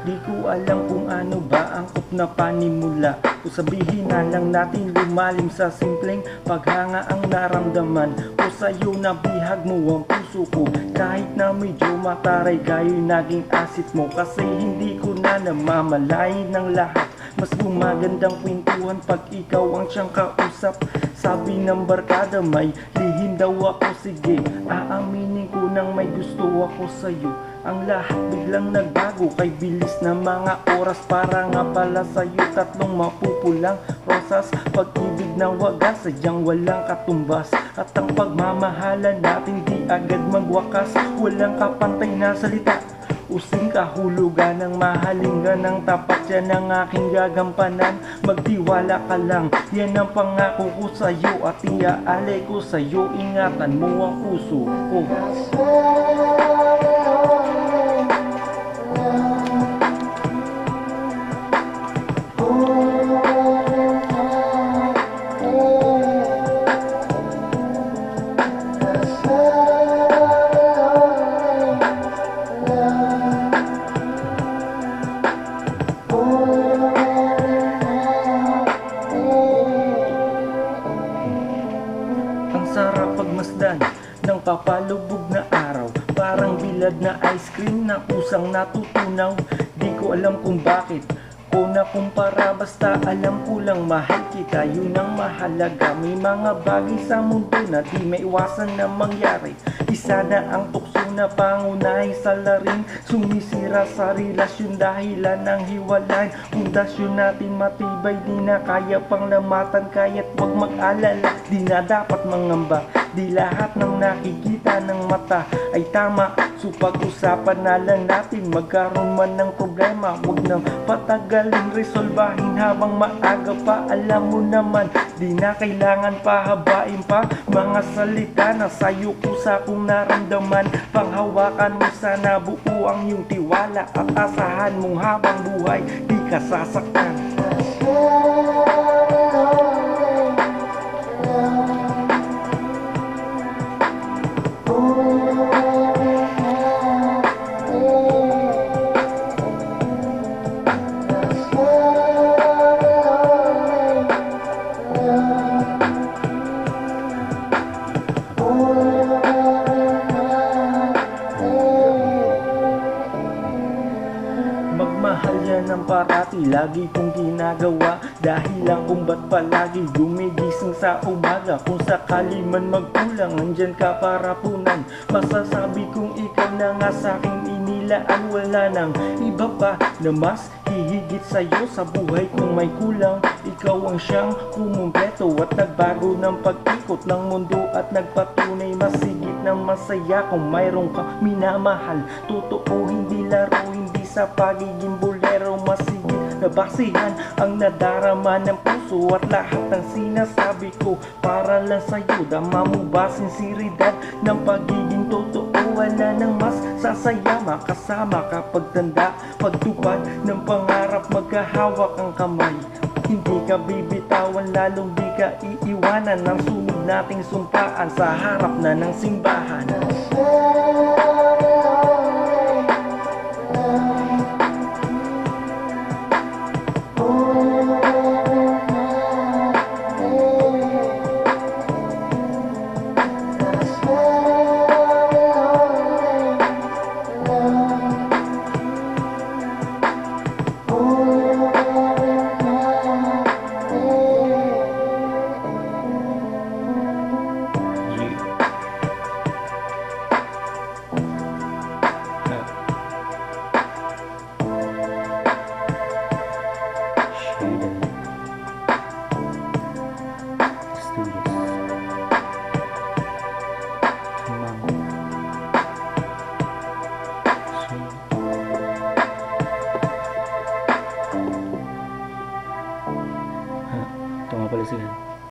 Di ko alam kung ano ba ang na panimula. O sabihin na lang natin lumalim sa simpleng paghanga ang naramdaman ko sa'yo, nabihag mo ang puso ko. Kahit na medyo mataray kayo'y naging asit mo. Kasi hindi ko na namamalayan ng lahat. Mas gumagandang kwentuhan pag ikaw ang siyang kausap. Sabi ng barkada may lihim daw ako, sige aaminin ko nang may gusto ako sa'yo. Ang lahat biglang nagbago kay bilis na mga oras. Para nga pala sa'yo tatlong mapupulang rosas. Pag-ibig na wagas, sadyang walang katumbas. At ang pagmamahalan natin di agad magwakas. Walang kapantay na salita, using kahulugan ng mahalingan ng tapat. Yan ang aking gagampanan, magtiwala ka lang. Yan ang pangako ko sa'yo at iaalay ko sa'yo. Ingatan mo ang puso ko. Sarap pagmasdan ng papalubog na araw. Parang bilad na ice cream na kusang natutunaw. Di ko alam kung bakit ko nakumpara, basta alam ko lang mahal kita. Yun ang mahalaga. May mga bagay sa mundo na di maiwasan na mangyari. Isa na ang tukso na pangunahing salarin. Sumisira sa relasyon dahilan ng hiwalayan. Pundasyon natin matibay, di na kaya pang lamatan. Kaya't wag mag-alala, di na dapat mangamba. Di lahat ng nakikita ng mata ay tama. So pag-usapan na lang natin, magkaroon man ng problema, wag nang patagalin, resolbahin habang maaga pa. Alam mo naman, di na kailangan pahabain pa mga salita na sa'yo ko sa kung naramdaman. Panghawakan mo sana buo ang iyong tiwala at asahan mong habang buhay di ka sasaktan. Magmahal yan ang parati, lagi kong ginagawa. Dahil lang kung ba't palagi gumigising sa umaga. Kung sakali man magkulang, andyan ka para punan. Masasabi kong ikaw na nga sa'king inilaan. Wala nang iba pa na mas hihigit sa'yo sa buhay kung may kulang. Ikaw ang siyang kumumpleto at nagbago ng pag-ikot ng mundo. At nagpatunay masigit ng masaya kung mayroong ka minamahal. Totoo, hindi laro, hindi sa pagiging bolero. Masigit na basihan ang nadarama ng puso. At lahat ng sinasabi ko para lang sa'yo. Dama mo ba sinseridad ng pagiging totoo? Wala nang mas sasaya makasama kapag tanda. Pagtupad ng pangarap, magkahawak ang kamay. Hindi ka bibitawan, lalong di ka iiwanan. Ang sunod nating sumpaan sa harap na ng simbahan. Oh,